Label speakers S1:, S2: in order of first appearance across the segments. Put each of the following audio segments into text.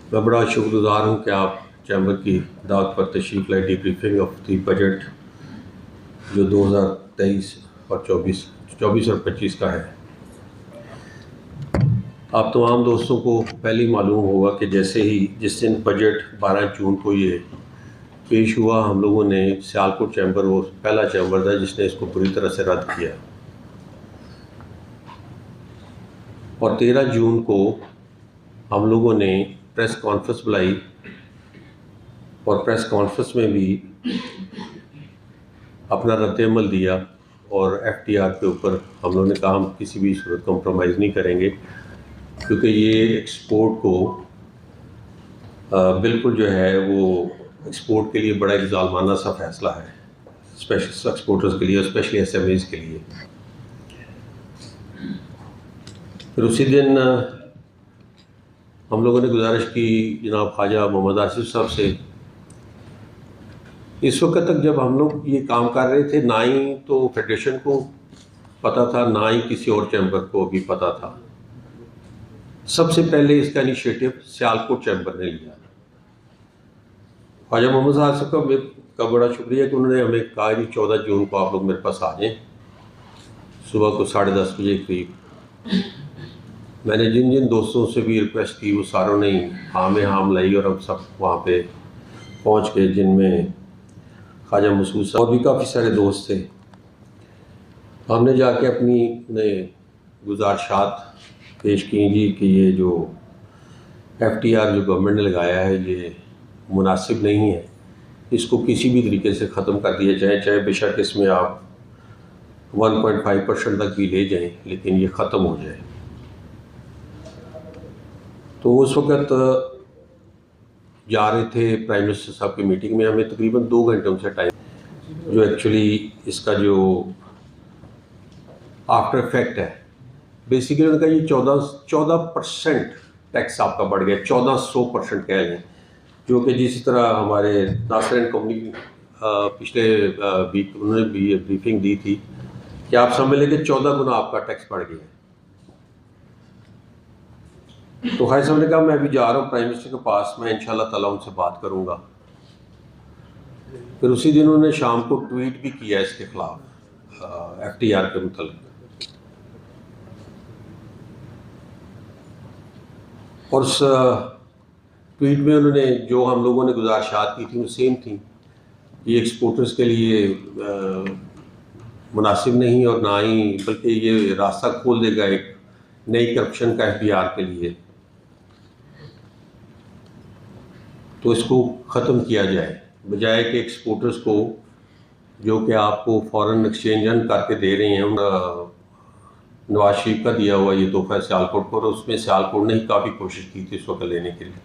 S1: मैं बड़ा शुक्रगुजार हूँ कि आप चैम्बर की दावत पर तशरीफ़ लाए डीब्रीफिंग ऑफ द बजट जो 2023 और 24 और 25 का है। आप तमाम दोस्तों को पहले ही मालूम होगा कि जैसे ही जिस दिन बजट 12 जून को ये पेश हुआ, हम लोगों ने सियालकोट चैम्बर वो पहला चैम्बर था जिसने इसको पूरी तरह से रद्द किया और 13 जून को हम लोगों ने प्रेस कॉन्फ्रेंस बुलाई और प्रेस कॉन्फ्रेंस में भी अपना रद्द-ए-अमल दिया और FTR के ऊपर हम लोगों ने कहा हम किसी भी सूरत कॉम्प्रोमाइज़ नहीं करेंगे, क्योंकि ये एक्सपोर्ट को बिल्कुल जो है वो एक्सपोर्ट के लिए बड़ा एक ज़ालमाना सा फ़ैसला है, स्पेशल एक्सपोर्टर्स के लिए और स्पेशली SMEs के लिए। फिर उसी दिन हम लोगों ने गुजारिश की जनाब ख्वाजा मोहम्मद आसिफ साहब से। इस वक्त तक जब हम लोग ये काम कर रहे थे, ना ही तो फेडरेशन को पता था, ना ही किसी और चैम्बर को भी पता था। सबसे पहले इसका इनिशिएटिव सियालकोट चैम्बर ने लिया। ख्वाजा मोहम्मद साहब का बड़ा शुक्रिया कि उन्होंने हमें कहा कि 14 जून को आप लोग मेरे पास आ जाएँ, सुबह को 10:30 बजे करीब। मैंने जिन जिन दोस्तों से भी रिक्वेस्ट की वो सारों ने हाँ में हाँ मिलाई और हम सब वहाँ पे पहुँच गए, जिनमें ख्वाजा मसूद साहब और भी काफ़ी सारे दोस्त थे। हमने जाके अपनी गुजारिशात पेश की जी कि ये जो FTR जो गवर्नमेंट ने लगाया है ये मुनासिब नहीं है, इसको किसी भी तरीके से ख़त्म कर दिया जाए, चाहे बेशक इसमें आप 1.5% तक भी ले जाएं, लेकिन ये ख़त्म हो जाए। तो उस वक़्त जा रहे थे प्राइम मिनिस्टर साहब की मीटिंग में, हमें तकरीबन 2 घंटे उनसे टाइम, जो एक्चुअली इसका जो आफ्टर इफेक्ट है बेसिकली उनका ये 14% टैक्स आपका बढ़ गया, 1400% कह लें, जो कि जिस तरह हमारे नासरीन कंपनी पिछले वीक उन्होंने भी ब्रीफिंग दी थी कि आप समझ लें कि 14 गुना आपका टैक्स बढ़ गया है। तो खाई साहब ने कहा मैं अभी जा रहा हूँ प्राइम मिनिस्टर के पास, मैं इंशाल्लाह ताला उनसे बात करूँगा। फिर उसी दिन उन्होंने शाम को ट्वीट भी किया इसके खिलाफ FTR के मुतल्लिक़, और उस ट्वीट में उन्होंने जो हम लोगों ने गुजारिशात की थी वो सेम थी। ये एक्सपोर्टर्स के लिए मुनासिब नहीं और ना ही, बल्कि ये रास्ता खोल देगा एक नई करप्शन का FTR के लिए। तो इसको ख़त्म किया जाए, बजाय कि एक्सपोर्टर्स को जो कि आपको फॉरेन एक्सचेंज अर्न करके दे रहे हैं, नवाज शरीफ का दिया हुआ ये तोहफा सियालकोट को, और उसमें सियालकोट ने ही काफ़ी कोशिश की थी इस वक्त लेने के लिए।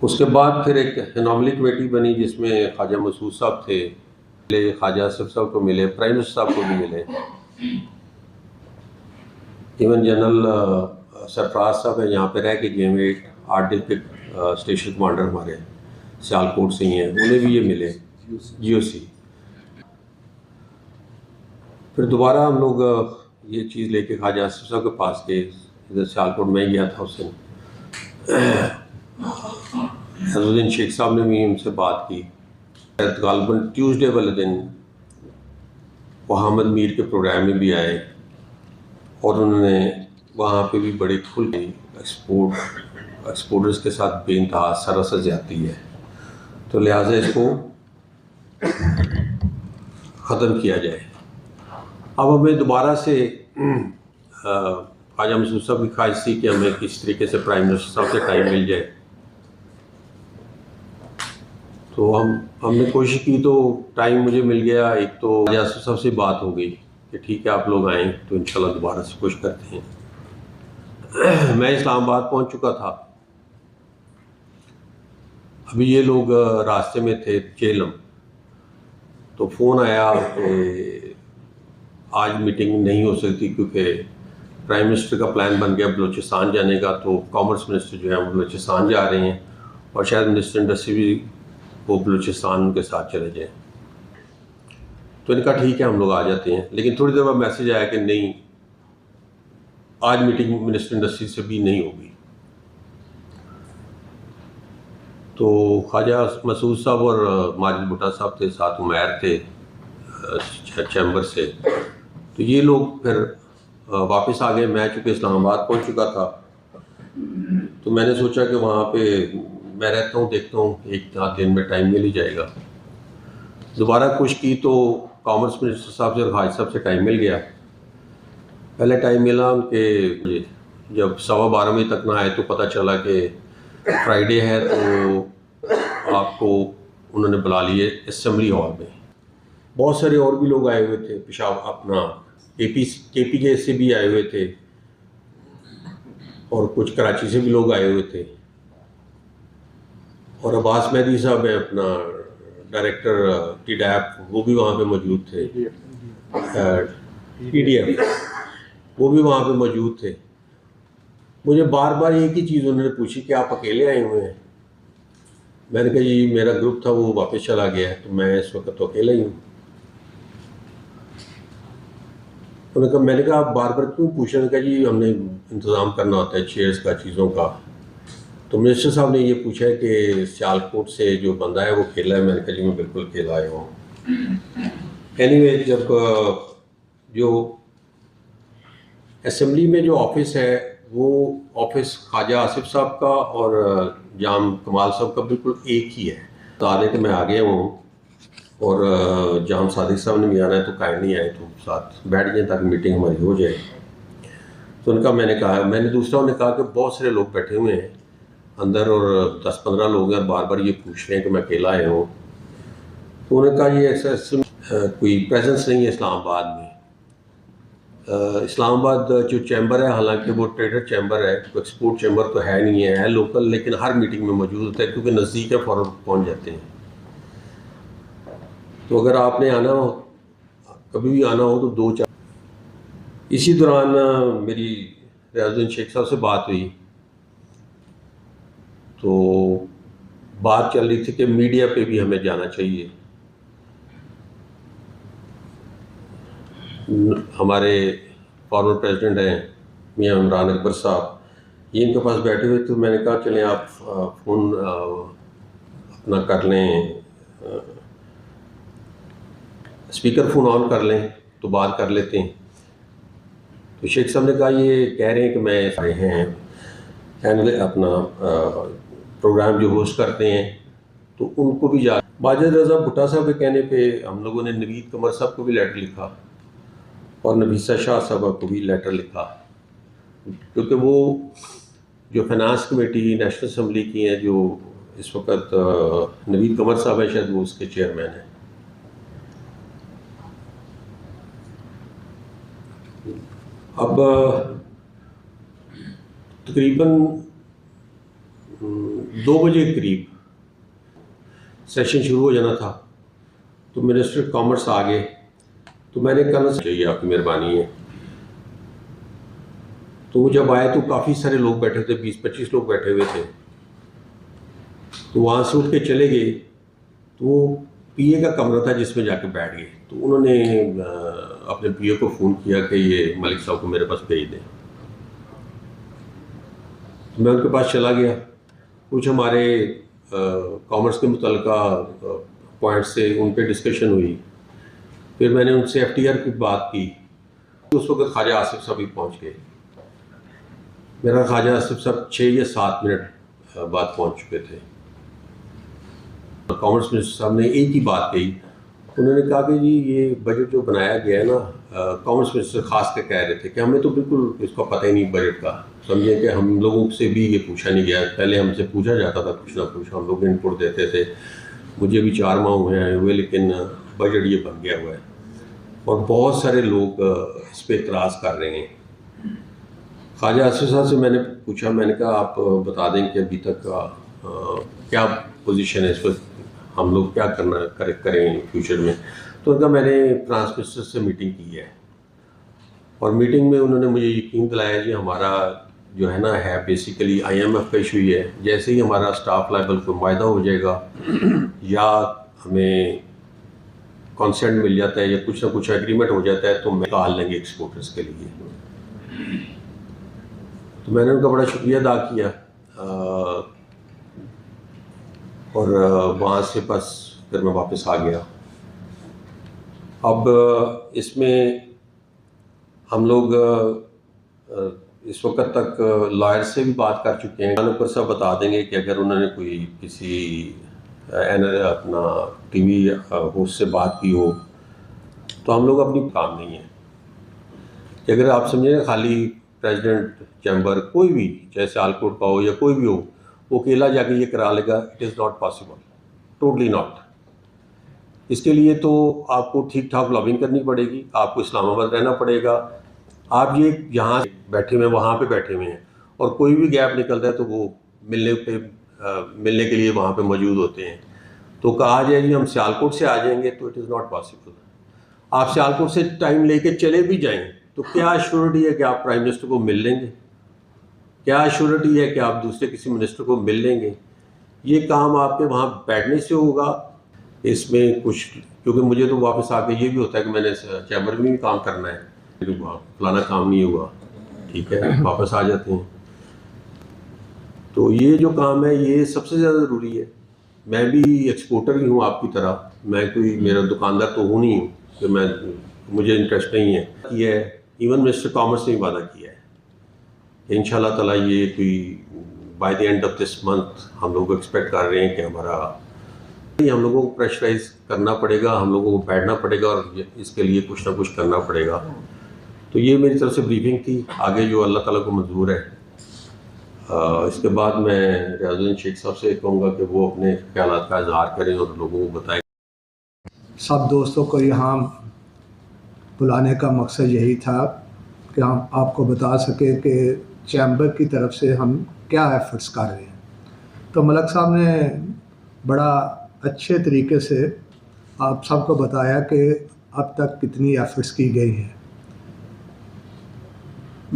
S1: उसके बाद फिर एक एनॉमली कमेटी बनी जिसमें ख्वाजा मसूद साहब थे, ख्वाजा आसिफ साहब को मिले, प्राइम मिनिस्टर साहब को भी मिले, इवन जनरल सरफराज साहब है यहाँ पे रह के GM8 8 के स्टेशन कमांडर हमारे सियालकोट से ही हैं, उन्हें भी ये मिले GOC। फिर दोबारा हम लोग ये चीज़ लेके ख्वाजा आसिफ साहब के पास गए, इधर सियालकोट में ही गया था उस दिन। हज़रत शेख साहब ने भी उनसे बात की। गालबन ट्यूसडे वाले दिन मोहम्मद मीर के प्रोग्राम में भी आए और उन्होंने वहाँ पे भी बड़े खुल के एक्सपोर्टर्स के साथ बेइंतहा सरासर ज़्यादती है, तो लिहाजा इसको ख़त्म किया जाए। अब हमें दोबारा से ख्वाजा मसूद साहब की ख्वाहिश थी कि हमें किस तरीके से प्राइम मिनिस्टर साहब से टाइम मिल जाए, तो हमने कोशिश की, तो टाइम मुझे मिल गया। एक तो ख्वाजा आसिफ साहब से बात हो गई कि ठीक है आप लोग आएँ तो इंशाल्लाह दोबारा से कोशिश करते हैं। मैं इस्लामाबाद पहुंच चुका था, अभी ये लोग रास्ते में थे चेलम, तो फ़ोन आया कि आज मीटिंग नहीं हो सकती क्योंकि प्राइम मिनिस्टर का प्लान बन गया बलूचिस्तान जाने का, तो कॉमर्स मिनिस्टर जो है वो बलूचिस्तान जा रहे हैं और शायद मिनिस्टर इंडस्ट्री भी वो बलूचिस्तान के साथ चले जाएँ। तो इनका ठीक है हम लोग आ जाते हैं, लेकिन थोड़ी देर बाद मैसेज आया कि नहीं, आज मीटिंग मिनिस्टर इंडस्ट्री से भी नहीं होगी। तो ख्वाजा मसूद साहब और माजिद भुट्टा साहब थे, साथ उमैर थे चैम्बर से। तो ये लोग फिर वापस आ गए। मैं चूँकि इस्लामाबाद पहुंच चुका था, तो मैंने सोचा कि वहाँ पे मैं रहता हूँ, देखता हूँ, एक आध दिन में टाइम मिल ही जाएगा। दोबारा कोशिश की तो कॉमर्स मिनिस्टर साहब से और हाज साहब से टाइम मिल गया। पहले टाइम मिला उनके, जब 12:15 बजे तक ना आए तो पता चला कि फ्राइडे है, तो आपको उन्होंने बुला लिए असेंबली हॉल में। बहुत सारे और भी लोग आए हुए थे, पेशावर अपना KPJ से भी आए हुए थे और कुछ कराची से भी लोग आए हुए थे। और अब्बास मेहदी साहब है अपना डायरेक्टर TDAP, वो भी वहाँ पे मौजूद थे। TDF वो भी वहाँ पे मौजूद थे। मुझे बार बार एक ही चीज़ उन्होंने पूछी कि आप अकेले आए हुए हैं। मैंने कहा जी मेरा ग्रुप था वो वापस चला गया है, तो मैं इस वक्त तो अकेला ही हूँ। उन्होंने कहा, मैंने कहा आप बार बार क्यों पूछ रहे हैं? कहा जी हमने इंतज़ाम करना होता है चेयर्स का, चीज़ों का। तो मिनिस्टर साहब ने ये पूछा है कि सियालकोट से जो बंदा है वो खेला है। मैंने कहा जी मैं बिल्कुल खेला आया हूँ। एनीवे, जब जो असेंबली में जो ऑफिस है वो ऑफिस ख्वाजा आसिफ साहब का और जाम कमाल साहब का बिल्कुल एक ही है। बता दें कि मैं आ गया हूँ और जाम सादिक साहब ने भी आना है, तो काइंड नहीं आए, तो साथ बैठ जाए ताकि मीटिंग हमारी हो जाए। तो उनका मैंने दूसरा उन्हें कहा कि बहुत सारे लोग बैठे हुए हैं अंदर और 10-15 लोग हैं, बार बार ये पूछ रहे हैं कि मैं अकेला आया हूँ। तो उन्होंने कहा ये ऐसा कोई प्रेजेंस नहीं है इस्लामाबाद में। इस्लामाबाद जो चैम्बर है, हालांकि वो ट्रेडर चैम्बर है, एक्सपोर्ट चैम्बर तो है नहीं है लोकल, लेकिन हर मीटिंग में मौजूद होता है क्योंकि नज़दीक है, फ़ौरन पहुँच जाते हैं। तो अगर आपने आना हो, कभी भी आना हो, तो 2-4। इसी दौरान मेरी रियाजुद्दीन शेख साहब से बात हुई, तो बात चल रही थी कि मीडिया पे भी हमें जाना चाहिए। हमारे फॉर्मर प्रेसिडेंट हैं मियां इमरान अकबर साहब, ये इनके पास बैठे हुए, तो मैंने कहा चलें आप फ़ोन अपना कर लें, स्पीकर फ़ोन ऑन कर लें तो बात कर लेते हैं। तो शेख साहब ने कहा ये कह रहे हैं कि मैं आए हैं चैनल अपना प्रोग्राम जो होस्ट करते हैं, तो उनको भी जा। माजिद रज़ा भुट्टा साहब के कहने पे हम लोगों ने नवीद कमर साहब को भी लेटर लिखा और नफीसा शाह साहब को भी लेटर लिखा, क्योंकि वो जो फाइनेंस कमेटी नेशनल असम्बली की हैं, जो इस वक्त नवीद कमर साहब है, शायद वो उसके चेयरमैन हैं। अब तकरीबन 2 बजे के करीब सेशन शुरू हो जाना था, तो मिनिस्टर कॉमर्स आ गए। तो मैंने कहना चाहिए आपकी मेहरबानी है। तो वो जब आए तो काफ़ी सारे लोग बैठे थे, 20-25 लोग बैठे हुए थे। तो वहाँ से उठ के चले गए, तो वो PA का कमरा था जिसमें जाके बैठ गए। तो उन्होंने अपने PA को फ़ोन किया कि ये मलिक साहब को मेरे पास भेज दें। तो मैं उनके पास चला गया, कुछ हमारे कॉमर्स के मुतल्लिका पॉइंट्स से उन पर डिस्कशन हुई। फिर मैंने उनसे FTR की बात की। उस वक्त ख्वाजा आसिफ साहब भी पहुँच गए। मेरा ख्वाजा आसिफ साहब 6 या 7 मिनट बाद पहुँच चुके थे। कॉमर्स मिनिस्टर साहब ने एक ही बात कही, उन्होंने कहा कि जी ये बजट जो बनाया गया है ना, कॉमर्स मिनिस्टर ख़ास के कह रहे थे कि हमें तो बिल्कुल इसका पता ही नहीं बजट का। समझे कि हम लोगों से भी ये पूछा नहीं गया। पहले हमसे पूछा जाता था कुछ ना कुछ, हम लोग इनपुट देते थे। मुझे भी 4 माह हुए आए हुए, लेकिन बजट ये बन गया हुआ है और बहुत सारे लोग इस पर इतराज़ कर रहे हैं। ख्वाजा आसिफ साहब से मैंने पूछा, मैंने कहा आप बता दें कि अभी तक क्या पोजीशन है, इस वक्त हम लोग क्या करें फ्यूचर में। तो उनका मैंने फ्रांस मिनिस्टर से मीटिंग की है और मीटिंग में उन्होंने मुझे यकीन दिलाया जी हमारा जो है ना है बेसिकली IMF का इशू ही है। जैसे ही हमारा स्टाफ लेवल को मुआहदा हो जाएगा या हमें कॉन्सेंट मिल जाता है या कुछ ना कुछ एग्रीमेंट हो जाता है, तो मैं निकाल लेंगे एक्सपोर्टर्स के लिए। तो मैंने उनका बड़ा शुक्रिया अदा किया और वहाँ से बस फिर मैं वापस आ गया। अब इसमें हम लोग इस वक्त तक लॉयर से भी बात कर चुके हैं। ऊपर सब बता देंगे कि अगर उन्होंने कोई किसी अपना टीवी होस्ट से बात की हो तो हम लोग अपनी काम नहीं है कि अगर आप समझें खाली प्रेसिडेंट चैम्बर कोई भी, चाहे सियालकोट का हो या कोई भी हो, वो अकेला जाके ये करा लेगा, it is not possible, totally not. इसके लिए तो आपको ठीक ठाक लॉबिंग करनी पड़ेगी, आपको इस्लामाबाद रहना पड़ेगा। आप ये यहाँ बैठे हुए वहाँ पे बैठे हुए हैं और कोई भी गैप निकलता है तो वो मिलने के लिए वहाँ पे मौजूद होते हैं। तो कहा जाए जी हम सियालकोट से आ जाएंगे तो इट इज़ नॉट पॉसिबल। आप सियालकोट से टाइम लेके चले भी जाएं तो क्या एश्योरिटी है कि आप प्राइम मिनिस्टर को मिल लेंगे? क्या एश्योरिटी है कि आप दूसरे किसी मिनिस्टर को मिल लेंगे? ये काम आपके वहाँ बैठने से होगा। इसमें कुछ, क्योंकि मुझे तो वापस आके ये भी होता है कि मैंने चैम्बर में भी काम करना है, फलाना काम नहीं हुआ, ठीक है, वापस आ जाते हैं। तो ये जो काम है ये सबसे ज़्यादा ज़रूरी है। मैं भी एक्सपोर्टर ही हूँ आपकी तरह, मैं कोई मेरा दुकानदार तो हूँ नहीं हूँ कि मुझे इंटरेस्ट नहीं है। ये इवन मिनिस्टर कॉमर्स ने वादा किया है इंशाल्लाह ताला ये कोई by the end of this month हम लोग एक्सपेक्ट कर रहे हैं कि हम लोगों को प्रेशराइज करना पड़ेगा, हम लोगों को बैठना पड़ेगा और इसके लिए कुछ ना कुछ करना पड़ेगा। तो ये मेरी तरफ से ब्रीफिंग थी। आगे जो अल्लाह ताला को मंजूर है, इसके बाद मैं रियाजुद्दीन शेख साहब से कहूँगा कि वो अपने ख्यालात का इजहार करें और लोगों को बताएं।
S2: सब दोस्तों को यहाँ बुलाने का मकसद यही था कि हम आपको बता सके कि चैम्बर की तरफ से हम क्या एफर्ट्स कर रहे हैं। तो मलक साहब ने बड़ा अच्छे तरीके से आप सबको बताया कि अब तक कितनी एफर्ट्स की गई हैं।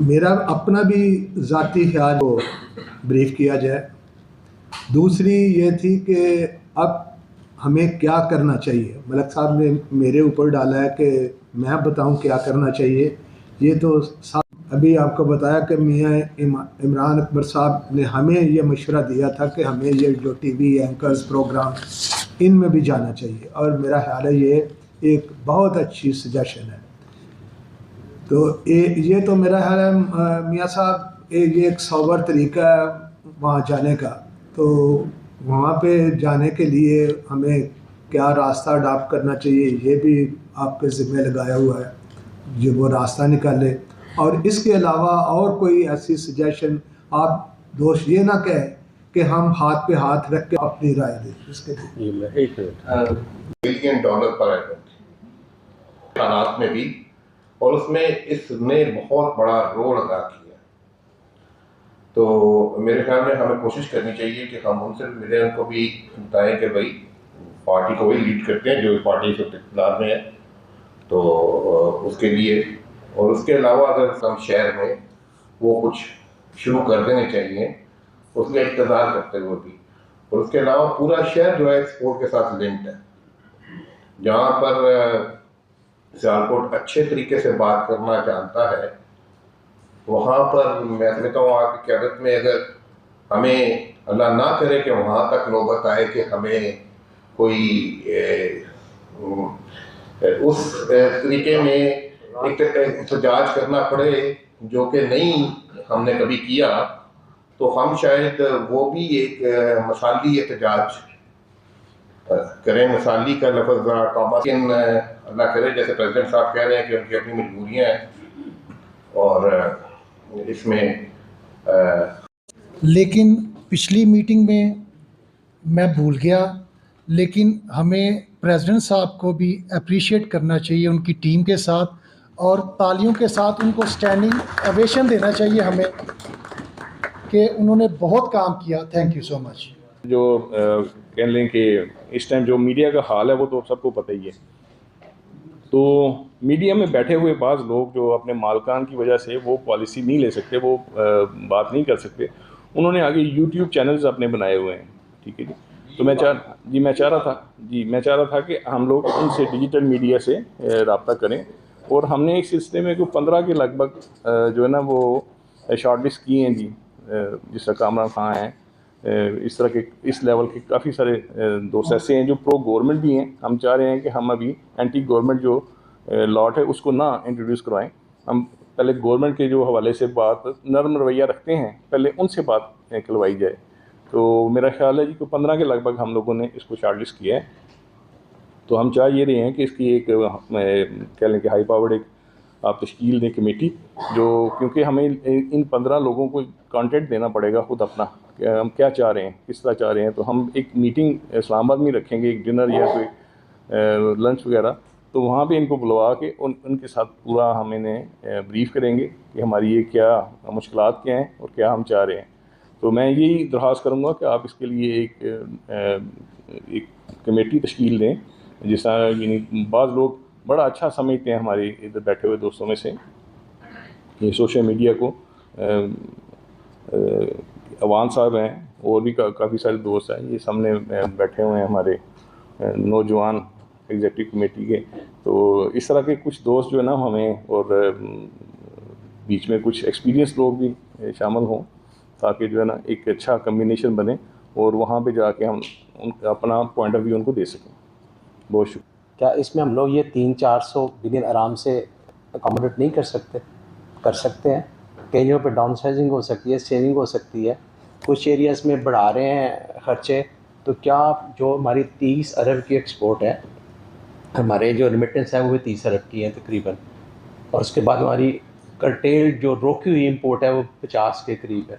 S2: मेरा अपना भी ज़ाती ख्याल को ब्रीफ किया जाए। दूसरी ये थी कि अब हमें क्या करना चाहिए। मलक साहब ने मेरे ऊपर डाला है कि मैं बताऊं क्या करना चाहिए। ये तो अभी आपको बताया कि मियाँ इमरान अकबर साहब ने हमें ये मशवरा दिया था कि हमें ये जो टीवी एंकर्स प्रोग्राम इनमें भी जाना चाहिए, और मेरा ख्याल है ये एक बहुत अच्छी सजेशन है। तो ये तो मेरा ख्याल है मियाँ साहब ये एक सौबर तरीका है वहाँ जाने का। तो वहाँ पे जाने के लिए हमें क्या रास्ता अडॉप्ट करना चाहिए ये भी आपके ज़िम्मे लगाया हुआ है, जो वो रास्ता निकाले। और इसके अलावा और कोई ऐसी सजेशन आप दोस्त ये ना कहें कि हम हाथ पे हाथ रख के अपनी राय दें। इसके लिए
S3: $1 बिलियन पर एनम हालात में भी, और उसमें इसने बहुत बड़ा रोल अदा किया। तो मेरे ख्याल में हमें कोशिश करनी चाहिए कि हम उनसे मिले, उनको भी बताएं कि भाई पार्टी को वही लीड करते हैं जो पार्टी से इख्तियार में है, तो उसके लिए। और उसके अलावा अगर हम शहर में वो कुछ शुरू कर देने चाहिए उसका इंतज़ार करते हुए भी। और उसके अलावा पूरा शहर जो है एक्सपोर्ट के साथ लिंक्ड है। जहाँ पर सियालकोट अच्छे तरीके से बात करना जानता है, वहाँ पर मैं समझता हूँ आपकी क़यादत में अगर हमें अल्लाह ना करे कि वहाँ तक नौबत आए कि हमें कोई उस तरीके में एक एहतजाज करना पड़े जो कि नहीं हमने कभी किया, तो हम शायद वो भी एक मसाली एहतजाज करें। मसाली का लफ्ज़ ज़रा कम, लेकिन अल्लाह करे जैसे प्रेसिडेंट साहब कह रहे हैं कि उनकी अपनी मजबूरियाँ हैं और इसमें
S4: लेकिन पिछली मीटिंग में मैं भूल गया, लेकिन हमें प्रेसिडेंट साहब को भी अप्रिशिएट करना चाहिए उनकी टीम के साथ, और तालियों के साथ उनको स्टैंडिंग ओवेशन देना चाहिए हमें कि उन्होंने बहुत काम किया। Thank you so much.
S5: जो कह लें कि इस टाइम जो मीडिया का हाल है वो तो सबको पता ही है। तो मीडिया में बैठे हुए बाज़ लोग जो अपने मालकान की वजह से वो पॉलिसी नहीं ले सकते, वो बात नहीं कर सकते, उन्होंने आगे यूट्यूब चैनल्स अपने बनाए हुए हैं। ठीक है जी। तो मैं चाह रहा था कि हम लोग उनसे डिजिटल मीडिया से रब्ता करें, और हमने एक सिलसिले में को 15 के लगभग जो है ना वो शॉर्ट लिस्ट की हैं जी, जिस तरह कामरान खां हैं, इस तरह के इस लेवल के काफ़ी सारे दोस्त ऐसे हैं जो प्रो गवर्नमेंट भी हैं। हम चाह रहे हैं कि हम अभी एंटी गवर्नमेंट जो लॉट है उसको ना इंट्रोड्यूस करवाएं। हम पहले गवर्नमेंट के जो हवाले से बात नरम रवैया रखते हैं, पहले उनसे बात करवाई जाए। तो मेरा ख्याल है जी कि 15 के लगभग हम लोगों ने इसको शॉर्ट लिस्ट किया है। तो हम चाह ये रहे हैं कि इसकी एक कह लें कि हाई पावर्ड एक आप तश्कील दें कमेटी, जो क्योंकि हमें इन 15 लोगों को कंटेंट देना पड़ेगा खुद अपना कि हम क्या चाह रहे हैं, किस तरह चाह रहे हैं। तो हम एक मीटिंग इस्लामाबाद में रखेंगे, एक डिनर या कोई लंच वगैरह, तो वहाँ पे इनको बुलवा के उनके साथ पूरा हम इन्हें ब्रीफ करेंगे कि हमारी ये क्या मुश्किलात क्या हैं और क्या हम चाह रहे हैं। तो मैं यही दरख्वास्त करूँगा कि आप इसके लिए एक कमेटी तश्कील दें, जिस तरह यानी बाज़ लोग बड़ा अच्छा समझते हैं हमारे इधर बैठे हुए दोस्तों में से कि सोशल मीडिया को अवान साहब हैं और भी काफ़ी सारे दोस्त हैं, ये सामने बैठे हुए हैं हमारे नौजवान एग्जेक्टिव कमेटी के। तो इस तरह के कुछ दोस्त जो है ना हमें, और बीच में कुछ एक्सपीरियंस लोग भी शामिल हों, ताकि जो है ना एक अच्छा कम्बिनेशन बने और वहाँ पे जाके हम अपना पॉइंट ऑफ व्यू उनको दे सकें। बहुत शुक्रिया।
S6: क्या इसमें हम लोग ये 300-400 बिलियन आराम से अकोमोडेट नहीं कर सकते? कर सकते हैं। कई जगहों पर डाउन साइजिंग हो सकती है, सेविंग हो सकती है, कुछ एरियाज़ में बढ़ा रहे हैं खर्चे। तो क्या जो हमारी 30 अरब की एक्सपोर्ट है, हमारे जो रिमिटेंस है वो भी 30 अरब की है तकरीबन, और उसके बाद हमारी कर्टेल जो रोकी हुई इंपोर्ट है वो 50 के करीब है।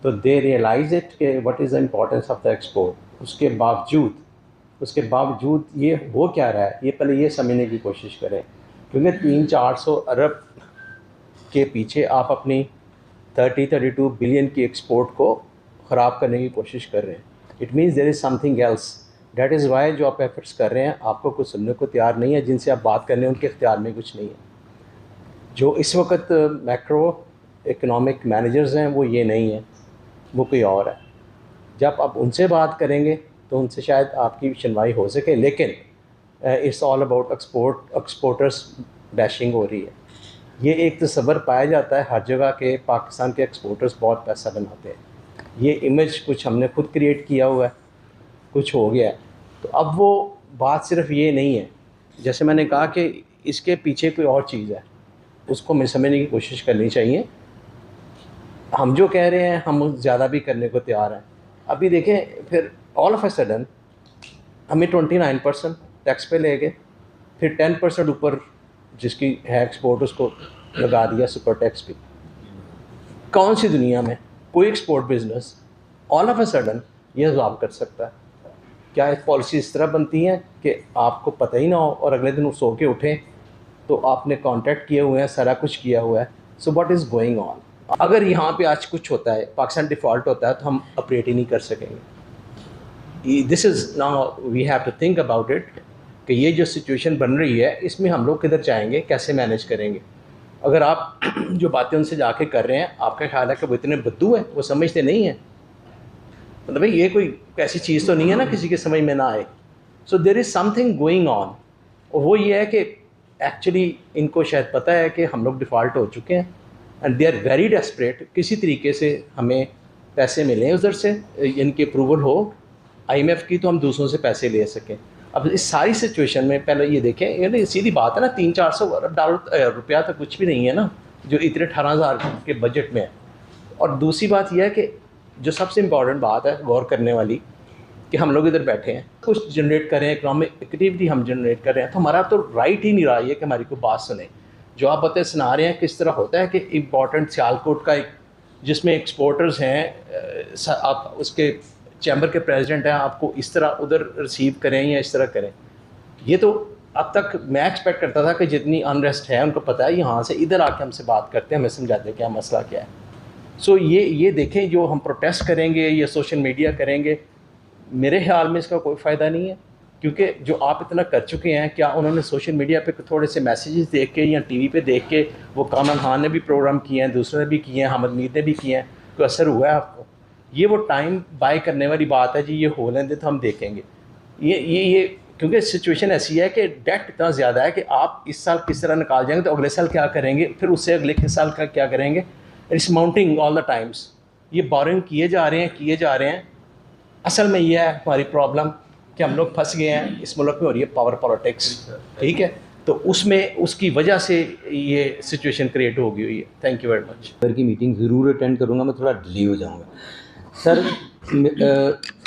S6: तो दे रियलाइज़ इट कि what is the importance of the export. उसके बावजूद ये हो क्या रहा है, ये पहले ये समझने की कोशिश करें, क्योंकि 300-400 अरब के पीछे आप अपनी 30-32 बिलियन की एक्सपोर्ट को ख़राब करने की कोशिश कर रहे हैं। It means there is something else. That is why जो आप एफर्ट्स कर रहे हैं, आपको कुछ सुनने को तैयार नहीं है, जिनसे आप बात कर रहे हैं उनके इख्तियार में कुछ नहीं है। जो इस वक्त मैक्रो इकनॉमिक मैनेजर्स हैं वो ये नहीं है, वो कोई और है। जब आप उनसे बात करेंगे तो उनसे शायद आपकी सुनवाई हो सके, लेकिन it's all about exporters bashing हो रही है। ये एक तस्वर पाया जाता है हर जगह के पाकिस्तान के एक्सपोर्टर्स बहुत पैसा बनाते हैं। ये इमेज कुछ हमने खुद क्रिएट किया हुआ है, कुछ हो गया है। तो अब वो बात सिर्फ ये नहीं है, जैसे मैंने कहा कि इसके पीछे कोई और चीज़ है, उसको मैं समझने की कोशिश करनी चाहिए। हम जो कह रहे हैं हम ज़्यादा भी करने को तैयार हैं। अभी देखें, फिर ऑल ऑफ ए सडन हमें 29% टैक्स पे ले गए, फिर 10% ऊपर जिसकी है एक्सपोर्ट उसको लगा दिया सुपर टैक्स भी। कौन सी दुनिया में कोई export business all of a sudden ये अब्जॉर्ब कर सकता है? क्या एक पॉलिसी इस तरह बनती है कि आपको पता ही ना हो और अगले दिन सो के उठें तो आपने कॉन्टैक्ट किए हुए हैं, सारा कुछ किया हुआ है। So what is going on? अगर यहाँ पे आज कुछ होता है, पाकिस्तान डिफ़ॉल्ट होता है, तो हम ऑपरेट ही नहीं कर सकेंगे। This is now we have to think about it कि ये जो सिचुएशन बन रही है इसमें हम लोग किधर जाएंगे, कैसे मैनेज करेंगे। अगर आप जो बातें उनसे जाके कर रहे हैं, आपका ख्याल है कि वो इतने बुद्धू हैं, वो समझते नहीं हैं? मतलब भाई ये कोई ऐसी चीज़ तो नहीं है ना किसी के समझ में ना आए। So there is something going on, और वो ये है कि एक्चुअली इनको शायद पता है कि हम लोग डिफ़ॉल्ट हो चुके हैं and they are very desperate, किसी तरीके से हमें पैसे मिलें उधर से, इनकी अप्रूवल हो IMF की, तो हम दूसरों से पैसे ले सकें। अब इस सारी सिचुएशन में पहले ये देखें, ये सीधी बात है ना, 300-400 अरब रुपया तो कुछ भी नहीं है ना, जो इतने 18,000 के बजट में है। और दूसरी बात यह है कि जो सबसे इम्पॉर्टेंट बात है गौर करने वाली, कि हम लोग इधर बैठे हैं, कुछ जनरेट कर रहे हैं, इकनॉमिक एक्टिविटी हम जनरेट कर रहे हैं, तो हमारा तो राइट ही नहीं रहा है कि हमारी कोई बात सुने। जो आप बताए सुना रहे हैं किस तरह होता है कि इम्पॉर्टेंट सियालकोट का एक, जिसमें एक्सपोर्टर्स हैं, आप उसके चैम्बर के प्रेसिडेंट हैं, आपको इस तरह उधर रिसीव करें या इस तरह करें। ये तो अब तक मैं एक्सपेक्ट करता था कि जितनी अनरेस्ट है उनको पता है, यहाँ से इधर आके हमसे बात करते हैं, हमें समझाते हैं क्या मसला क्या है। सो ये देखें, जो हम प्रोटेस्ट करेंगे या सोशल मीडिया करेंगे, मेरे ख्याल में इसका कोई फ़ायदा नहीं है, क्योंकि जो आप इतना कर चुके हैं, क्या उन्होंने सोशल मीडिया पे थोड़े से मैसेजेस देख के या टीवी पे देख के, वो कामरान खान ने भी प्रोग्राम किए हैं, दूसरों ने भी किए हैं, हमद मीर ने भी किए हैं, कोई असर हुआ है आपको? ये वो टाइम बाय करने वाली बात है जी, ये हो लेंगे तो हम देखेंगे। ये क्योंकि सिचुएशन ऐसी है कि डेट इतना ज़्यादा है कि आप इस साल किस तरह निकाल जाएंगे तो अगले साल क्या करेंगे, फिर उससे अगले के साल का क्या करेंगे। It's mounting all the times. ये बोरिंग किए जा रहे हैं। असल में ये है हमारी प्रॉब्लम कि हम लोग फंस गए हैं इस मुल्क में, और ये पावर पॉलिटिक्स, ठीक है, तो उसमें उसकी वजह से ये सिचुएशन क्रिएट हो गई हुई है। Thank you very much.
S7: Sir की मीटिंग ज़रूर अटेंड करूँगा, मैं थोड़ा डिले हो जाऊँगा सर।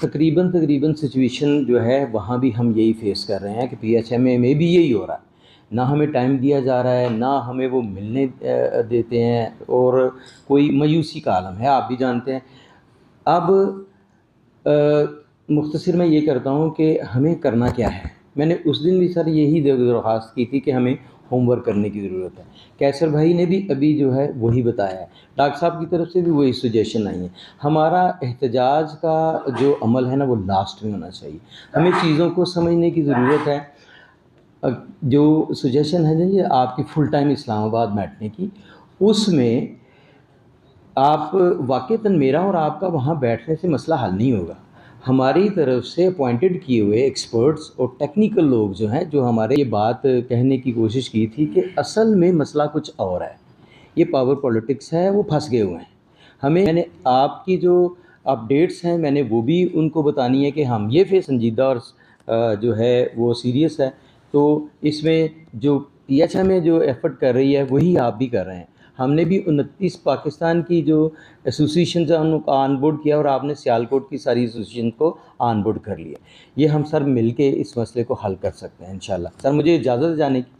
S7: तकरीबन सिचुएशन जो है वहाँ भी हम यही फेस कर रहे हैं कि PHMA में भी यही हो रहा है, ना हमें टाइम दिया जा रहा है, ना हमें वो मिलने देते हैं, और कोई मायूसी का आलम है, आप भी जानते हैं। अब मुख्तसर मैं ये करता हूँ कि हमें करना क्या है। मैंने उस दिन भी सर यही दरख्वास्त की थी कि हमें होमवर्क करने की ज़रूरत है। कैसर भाई ने भी अभी जो है वही बताया है, डॉक्टर साहब की तरफ से भी वही सजेशन आई है। हमारा एहतजाज का जो अमल है ना वो लास्ट में होना चाहिए। हमें चीज़ों को समझने की ज़रूरत है। जो सजेशन है जी आपकी फुल टाइम इस्लामाबाद बैठने की, उसमें आप वाक़तन मेरा और आपका वहाँ बैठने से मसला हल नहीं होगा। हमारी तरफ से अपॉइंटेड किए हुए एक्सपर्ट्स और टेक्निकल लोग जो हैं, जो हमारे ये बात कहने की कोशिश की थी कि असल में मसला कुछ और है, ये पावर पॉलिटिक्स है, वो फंस गए हुए हैं। मैंने आपकी जो अपडेट्स हैं मैंने वो भी उनको बतानी है कि हम ये फेस संजीदा और जो है वो सीरियस है। तो इसमें जो PHMA जो एफ़र्ट कर रही है वही आप भी कर रहे हैं। हमने भी 29 पाकिस्तान की जो एसोसिएशन है उनको ऑन बोर्ड किया, और आपने सियालकोट की सारी एसोसिएशन को ऑन बोर्ड कर लिया। ये हम सर मिल के इस मसले को हल कर सकते हैं इंशाल्लाह। सर मुझे इजाज़त है जाने की।